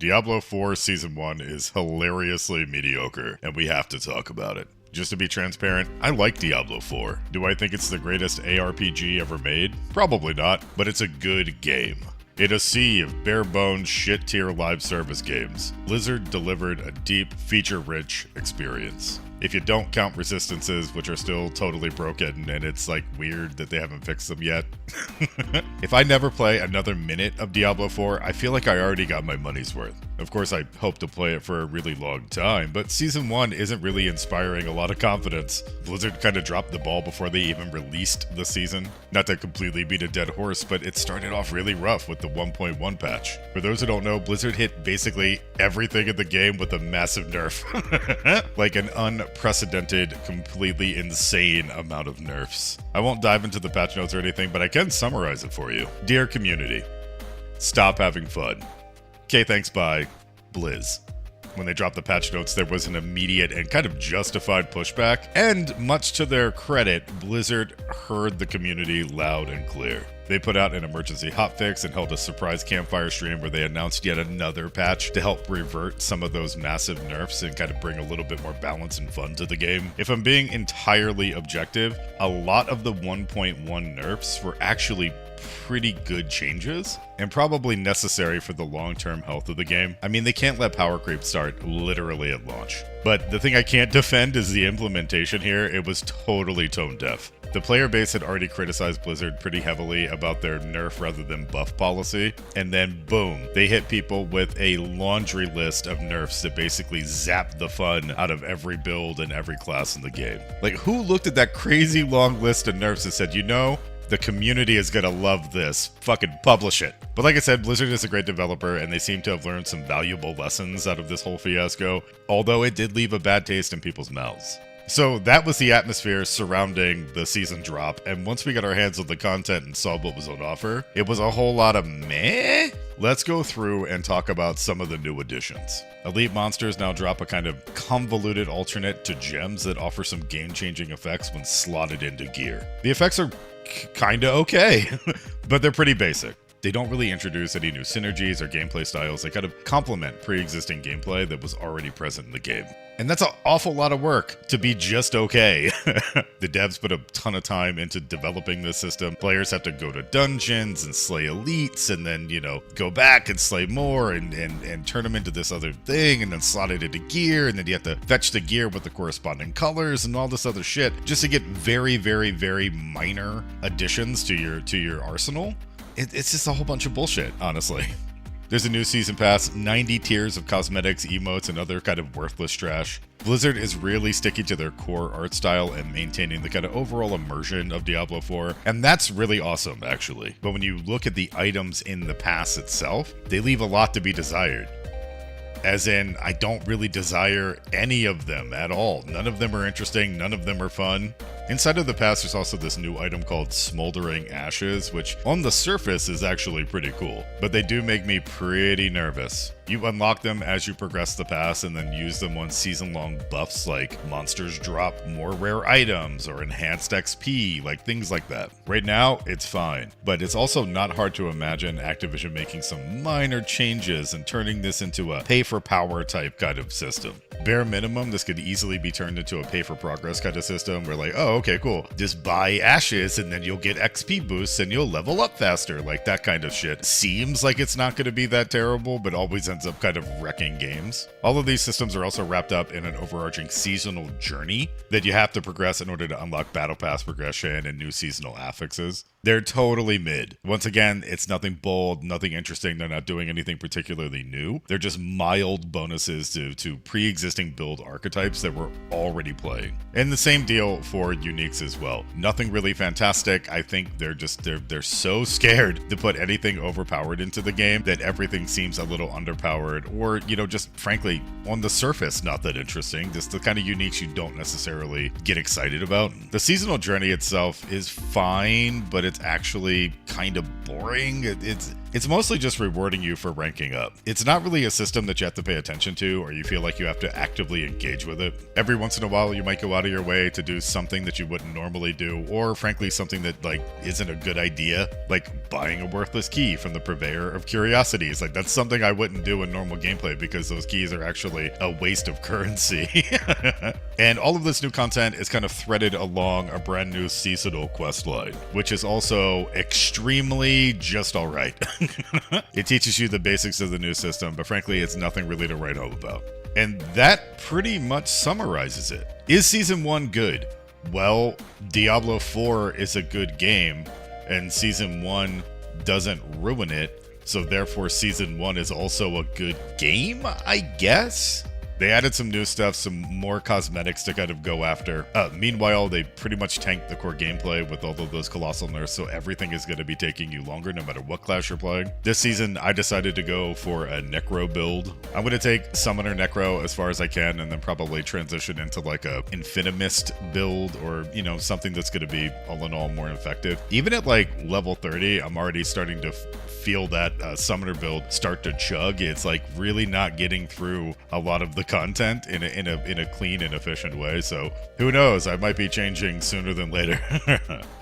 Diablo 4 Season 1 is hilariously mediocre, and we have to talk about it. Just to be transparent, I like Diablo 4. Do I think it's the greatest ARPG ever made? Probably not, but it's a good game. In a sea of bare-bones, shit-tier live service games, Blizzard delivered a deep, feature-rich experience. If you don't count resistances, which are still totally broken, and it's like weird that they haven't fixed them yet. If I never play another minute of Diablo 4, I feel like I already got my money's worth. Of course, I hope to play it for a really long time, but Season 1 isn't really inspiring a lot of confidence. Blizzard kind of dropped the ball before they even released the season. Not to completely beat a dead horse, but it started off really rough with the 1.1 patch. For those who don't know, Blizzard hit basically everything in the game with a massive nerf. Like an unprecedented, completely insane amount of nerfs. I won't dive into the patch notes or anything, but I can summarize it for you. Dear community, stop having fun. Okay, thanks, bye. Blizz. When they dropped the patch notes, there was an immediate and kind of justified pushback, and much to their credit, Blizzard heard the community loud and clear. They put out an emergency hotfix and held a surprise campfire stream where they announced yet another patch to help revert some of those massive nerfs and kind of bring a little bit more balance and fun to the game. If I'm being entirely objective, a lot of the 1.1 nerfs were actually pretty good changes and probably necessary for the long-term health of the game. I mean, they can't let power creep start literally at launch. But the thing I can't defend is the implementation here. It was totally tone deaf. The player base had already criticized Blizzard pretty heavily about their nerf rather than buff policy, and then boom, they hit people with a laundry list of nerfs that basically zapped the fun out of every build and every class in the game. Like, who looked at that crazy long list of nerfs and said, you know, the community is gonna love this. Fucking publish it. But like I said, Blizzard is a great developer, and they seem to have learned some valuable lessons out of this whole fiasco, although it did leave a bad taste in people's mouths. So that was the atmosphere surrounding the season drop, and once we got our hands on the content and saw what was on offer, it was a whole lot of meh. Let's go through and talk about some of the new additions. Elite monsters now drop a kind of convoluted alternate to gems that offer some game-changing effects when slotted into gear. The effects are kinda okay, but they're pretty basic. They don't really introduce any new synergies or gameplay styles. They kind of complement pre-existing gameplay that was already present in the game. And that's an awful lot of work to be just okay. The devs put a ton of time into developing this system. Players have to go to dungeons and slay elites and then, you know, go back and slay more and turn them into this other thing and then slot it into gear. And then you have to fetch the gear with the corresponding colors and all this other shit just to get very, very, very minor additions to your arsenal. It's just a whole bunch of bullshit, honestly. There's a new season pass, 90 tiers of cosmetics, emotes, and other kind of worthless trash. Blizzard is really sticking to their core art style and maintaining the kind of overall immersion of Diablo 4, and that's really awesome, actually. But when you look at the items in the pass itself, they leave a lot to be desired. As in, I don't really desire any of them at all. None of them are interesting, none of them are fun. Inside of the pass, there's also this new item called Smoldering Ashes, which on the surface is actually pretty cool, but they do make me pretty nervous. You unlock them as you progress the pass and then use them on season-long buffs like monsters drop more rare items or enhanced XP, like things like that. Right now, it's fine, but it's also not hard to imagine Activision making some minor changes and turning this into a pay-for-power type kind of system. Bare minimum, this could easily be turned into a pay-for-progress kind of system where like, oh, okay, cool. Just buy ashes and then you'll get XP boosts and you'll level up faster, like that kind of shit. Seems like it's not going to be that terrible, but always ends up kind of wrecking games. All of these systems are also wrapped up in an overarching seasonal journey that you have to progress in order to unlock battle pass progression and new seasonal affixes. They're totally mid. Once again, it's nothing bold, nothing interesting. They're not doing anything particularly new. They're just mild bonuses to pre-existing build archetypes that we're already playing. And the same deal for uniques as well. Nothing really fantastic. I think they're so scared to put anything overpowered into the game that everything seems a little underpowered or, you know, just frankly, on the surface, not that interesting. Just the kind of uniques you don't necessarily get excited about. The seasonal journey itself is fine, but it's that's actually kind of boring. It's mostly just rewarding you for ranking up. It's not really a system that you have to pay attention to or you feel like you have to actively engage with it. Every once in a while, you might go out of your way to do something that you wouldn't normally do, or frankly, something that like isn't a good idea, like buying a worthless key from the purveyor of curiosities. Like that's something I wouldn't do in normal gameplay because those keys are actually a waste of currency. And all of this new content is kind of threaded along a brand new seasonal quest line, which is also extremely just all right. It teaches you the basics of the new system, but frankly, it's nothing really to write home about. And that pretty much summarizes it. Is Season 1 good? Well, Diablo 4 is a good game, and Season 1 doesn't ruin it, so therefore Season 1 is also a good game, I guess? They added some new stuff, some more cosmetics to kind of go after. Meanwhile, they pretty much tanked the core gameplay with all of those colossal nerfs, so everything is going to be taking you longer no matter what class you're playing. This season, I decided to go for a Necro build. I'm going to take Summoner Necro as far as I can, and then probably transition into like a Infinimist build, or, you know, something that's going to be all in all more effective. Even at like level 30, I'm already starting to feel that Summoner build start to chug. It's like really not getting through a lot of the content in a clean and efficient way. So who knows? I might be changing sooner than later.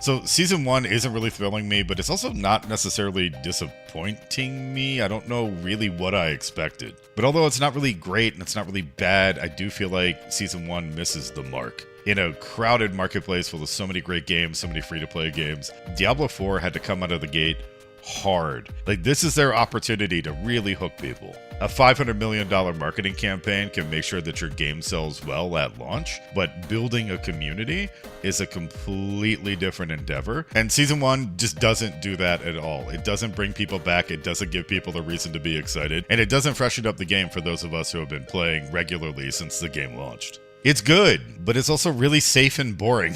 So Season 1 isn't really thrilling me, but it's also not necessarily disappointing me. I don't know really what I expected. But although it's not really great and it's not really bad, I do feel like Season 1 misses the mark. In a crowded marketplace full of so many great games, so many free-to-play games, Diablo 4 had to come out of the gate hard. Like, this is their opportunity to really hook people. A $500 million marketing campaign can make sure that your game sells well at launch, but building a community is a completely different endeavor. And Season 1 just doesn't do that at all. It doesn't bring people back, it doesn't give people a reason to be excited, and it doesn't freshen up the game for those of us who have been playing regularly since the game launched. It's good, but it's also really safe and boring.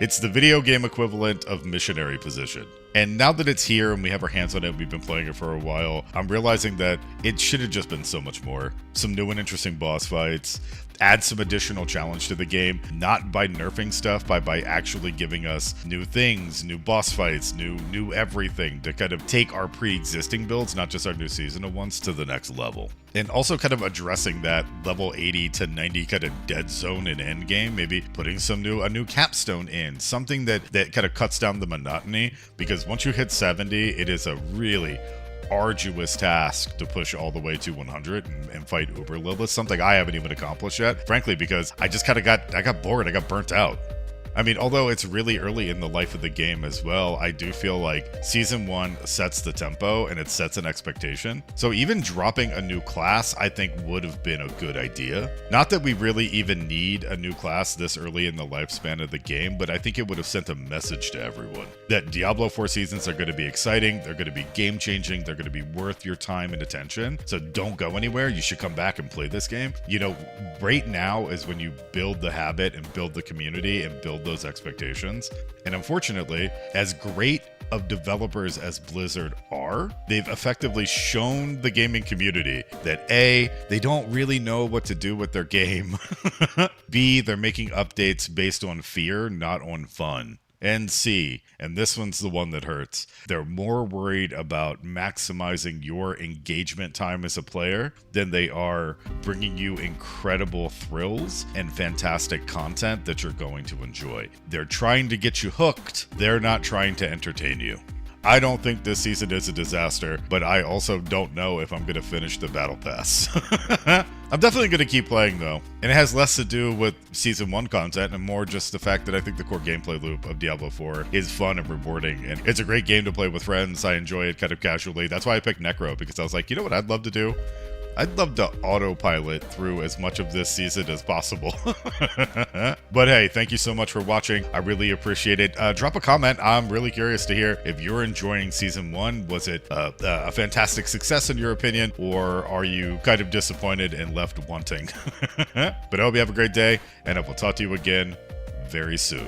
It's the video game equivalent of Missionary Position. And now that it's here and we have our hands on it, we've been playing it for a while, I'm realizing that it should have just been so much more. Some new and interesting boss fights, add some additional challenge to the game, not by nerfing stuff, but by actually giving us new things, new boss fights, new everything to kind of take our pre-existing builds, not just our new seasonal ones, to the next level. And also kind of addressing that level 80 to 90 kind of dead zone and end game, maybe putting a new capstone in, something that kind of cuts down the monotony, because once you hit 70, it is a really arduous task to push all the way to 100 and fight Uber Lilith, something I haven't even accomplished yet, frankly, because I just kind of got bored, I got burnt out. I mean, although it's really early in the life of the game as well, I do feel like Season 1 sets the tempo and it sets an expectation. So even dropping a new class, I think, would have been a good idea. Not that we really even need a new class this early in the lifespan of the game, but I think it would have sent a message to everyone that Diablo 4 seasons are going to be exciting, they're going to be game-changing, they're going to be worth your time and attention. So don't go anywhere, you should come back and play this game. You know, right now is when you build the habit and build the community and build those expectations. And unfortunately, as great of developers as Blizzard are, they've effectively shown the gaming community that A, they don't really know what to do with their game. B, they're making updates based on fear, not on fun. And C, and this one's the one that hurts, they're more worried about maximizing your engagement time as a player than they are bringing you incredible thrills and fantastic content that you're going to enjoy. They're trying to get you hooked, they're not trying to entertain you. I don't think this season is a disaster, but I also don't know if I'm going to finish the Battle Pass. I'm definitely going to keep playing, though. And it has less to do with Season 1 content and more just the fact that I think the core gameplay loop of Diablo 4 is fun and rewarding. And it's a great game to play with friends. I enjoy it kind of casually. That's why I picked Necro, because I was like, you know what I'd love to do? I'd love to autopilot through as much of this season as possible. But hey, thank you so much for watching. I really appreciate it. Drop a comment. I'm really curious to hear if you're enjoying Season 1. Was it a fantastic success in your opinion, or are you kind of disappointed and left wanting? But I hope you have a great day, and I will talk to you again very soon.